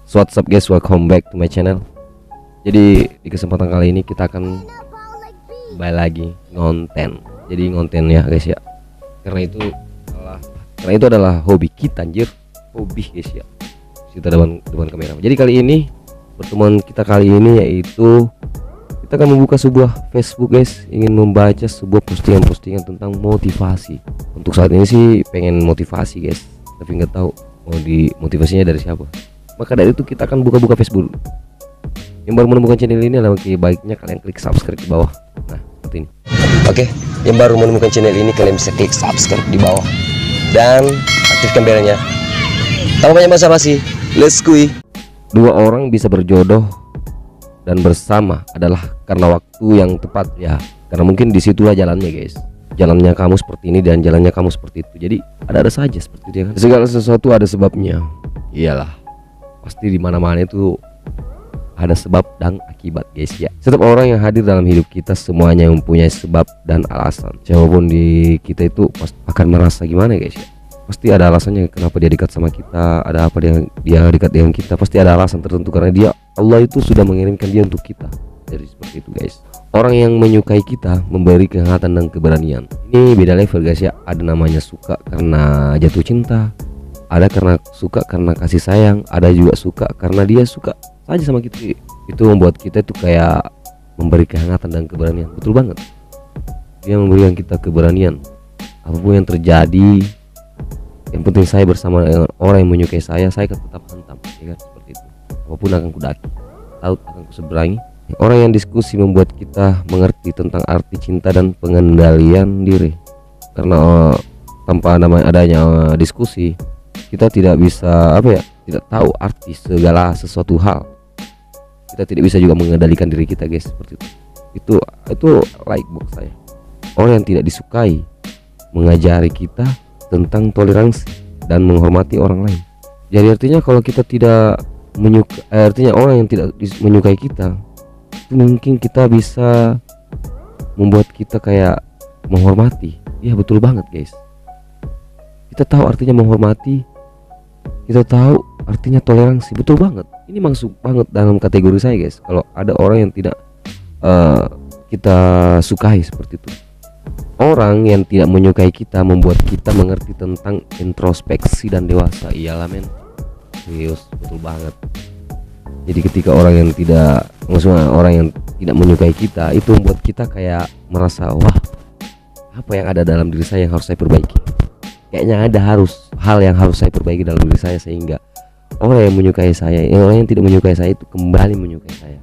So what's up guys, welcome back to my channel. Jadi di kesempatan kali ini kita akan kembali lagi ngonten. Jadi ngonten ya guys ya. Karena itu adalah hobi kita anjir. Hobi guys ya. Kita depan kamera. Jadi kali ini pertemuan kita kali ini yaitu kita akan membuka sebuah Facebook guys. Ingin membaca sebuah postingan-postingan tentang motivasi. Untuk saat ini sih pengen motivasi guys, tapi nggak tahu mau motivasinya dari siapa. Maka dari itu kita akan buka-buka Facebook. Yang baru menemukan channel ini adalah baiknya kalian klik subscribe di bawah. Nah seperti ini. Oke, yang baru menemukan channel ini kalian bisa klik subscribe di bawah dan aktifkan belnya. Tanpa banyak basa-basi, let's go. Dua orang bisa berjodoh dan bersama adalah karena waktu yang tepat ya. Karena mungkin disitulah jalannya guys. Jalannya kamu seperti ini dan jalannya kamu seperti itu. Jadi ada saja seperti itu ya kan. Segala sesuatu ada sebabnya. Iyalah, pasti di mana-mana itu ada sebab dan akibat guys ya. Setiap orang yang hadir dalam hidup kita semuanya mempunyai sebab dan alasan. Siapapun di kita itu pasti akan merasa gimana guys ya. Pasti ada alasannya kenapa dia dekat sama kita. Ada apa dia dekat dengan kita. Pasti ada alasan tertentu karena Allah itu sudah mengirimkan dia untuk kita. Jadi seperti itu guys. Orang yang menyukai kita memberi kehangatan dan keberanian. Ini beda level guys ya. Ada namanya suka karena jatuh cinta, ada karena suka karena kasih sayang, ada juga suka karena dia suka saja sama kita. Itu membuat kita itu kayak memberi kehangatan dan keberanian. Betul banget. Dia memberikan kita keberanian. Apapun yang terjadi, yang penting saya bersama dengan orang yang menyukai saya akan tetap hantam ya kan? Seperti itu. Apapun akan kudaki, tahu akan kuseberangi. Orang yang diskusi membuat kita mengerti tentang arti cinta dan pengendalian diri. Karena tanpa adanya diskusi, kita tidak bisa tidak tahu arti segala sesuatu hal. Kita tidak bisa juga mengendalikan diri kita guys, seperti itu. Itu like box saya. Orang yang tidak disukai mengajari kita tentang toleransi dan menghormati orang lain. Jadi artinya kalau kita tidak menyukai, artinya orang yang tidak menyukai kita, itu mungkin kita bisa membuat kita kayak menghormati. Iya betul banget guys. Kita tahu artinya menghormati, kita tahu artinya toleransi. Betul banget. Ini masuk banget dalam kategori saya guys. Kalau ada orang yang tidak kita sukai seperti itu. Orang yang tidak menyukai kita membuat kita mengerti tentang introspeksi dan dewasa. Iyalah men. Serius, betul banget. Jadi ketika orang yang tidak menyukai kita itu membuat kita kayak merasa wah, apa yang ada dalam diri saya yang harus saya perbaiki. Kayaknya ada hal yang harus saya perbaiki dalam diri saya sehingga orang yang menyukai saya, orang yang tidak menyukai saya itu kembali menyukai saya.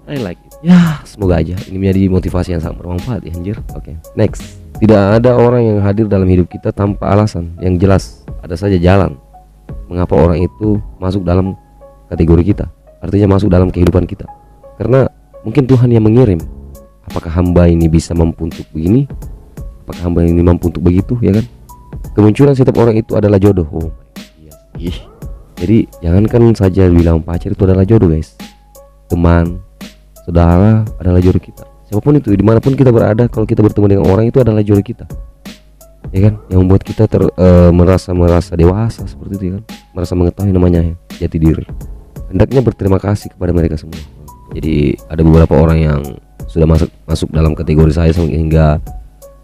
I like it. Ya, semoga aja ini menjadi motivasi yang sangat bermanfaat ya anjir. Oke, next. Tidak ada orang yang hadir dalam hidup kita tanpa alasan yang jelas. Ada saja jalan mengapa orang itu masuk dalam kategori kita, artinya masuk dalam kehidupan kita. Karena mungkin Tuhan yang mengirim. Apakah hamba ini bisa mampu untuk begini? Apakah hamba ini mampu untuk begitu ya kan? Kemunculan setiap orang itu adalah jodoh. Oh my God. Jadi jangankan saja bilang pacar itu adalah jodoh guys. Teman, saudara adalah jodoh kita. Siapapun itu, dimanapun kita berada, kalau kita bertemu dengan orang itu adalah jodoh kita. Ya kan? Yang membuat kita merasa dewasa seperti itu ya kan? Merasa mengetahui namanya ya, jati diri. Hendaknya berterima kasih kepada mereka semua. Jadi ada beberapa orang yang sudah masuk dalam kategori saya sehingga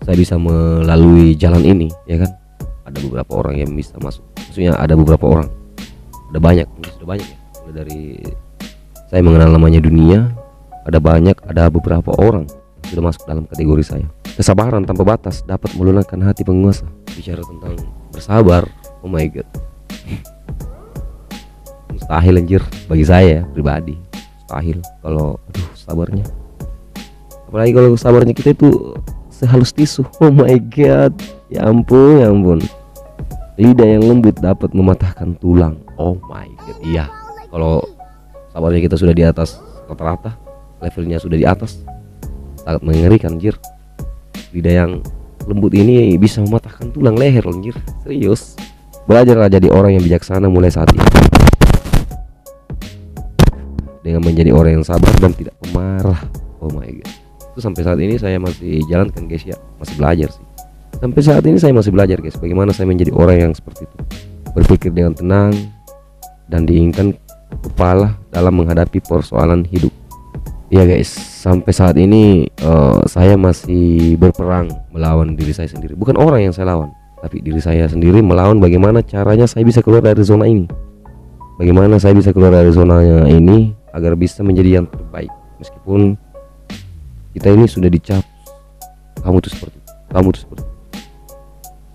saya bisa melalui jalan ini ya kan. Ada beberapa orang yang bisa masuk. Maksudnya ada beberapa orang. Ada banyak, sudah banyak ya. Mulai dari saya mengenal namanya dunia, ada beberapa orang yang sudah masuk dalam kategori saya. Kesabaran tanpa batas dapat melunakkan hati penguasa. Bicara tentang bersabar, oh my god. Mustahil anjir bagi saya pribadi. Mustahil kalau sabarnya. Apalagi kalau sabarnya kita itu sehalus tisu. Oh my god. Ya ampun. Lidah yang lembut dapat mematahkan tulang. Oh my god. Iya. Kalau sabarnya kita sudah di atas rata-rata, levelnya sudah di atas, sangat mengerikan anjir. Lidah yang lembut ini bisa mematahkan tulang leher anjir. Serius. Belajarlah jadi orang yang bijaksana mulai saat ini. Dengan menjadi orang yang sabar dan tidak pemarah. Oh my god. Itu sampai saat ini saya masih jalankan guys ya. Masih belajar sih. Sampai saat ini saya masih belajar guys, bagaimana saya menjadi orang yang seperti itu. Berpikir dengan tenang dan diinginkan kepala dalam menghadapi persoalan hidup. Ya guys, sampai saat ini saya masih berperang melawan diri saya sendiri. Bukan orang yang saya lawan, tapi diri saya sendiri melawan bagaimana caranya saya bisa keluar dari zona ini. Bagaimana saya bisa keluar dari zonanya ini agar bisa menjadi yang terbaik. Meskipun kita ini sudah dicap, kamu tuh seperti itu, kamu tuh seperti itu.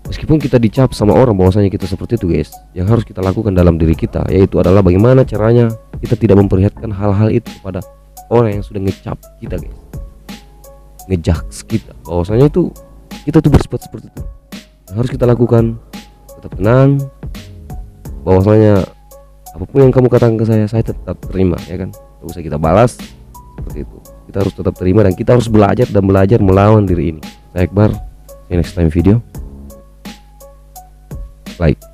Meskipun kita dicap sama orang bahwasanya kita seperti itu guys, yang harus kita lakukan dalam diri kita yaitu adalah bagaimana caranya kita tidak memperlihatkan hal-hal itu kepada orang yang sudah ngecap kita guys, ngejudge kita bahwasanya itu kita tuh bersifat seperti itu. Yang harus kita lakukan tetap tenang, bahwasanya apapun yang kamu katakan ke saya tetap terima, ya kan? Tidak usah kita balas seperti itu. Kita harus tetap terima dan kita harus belajar melawan diri ini. Saya Akbar, see you next time video. Like.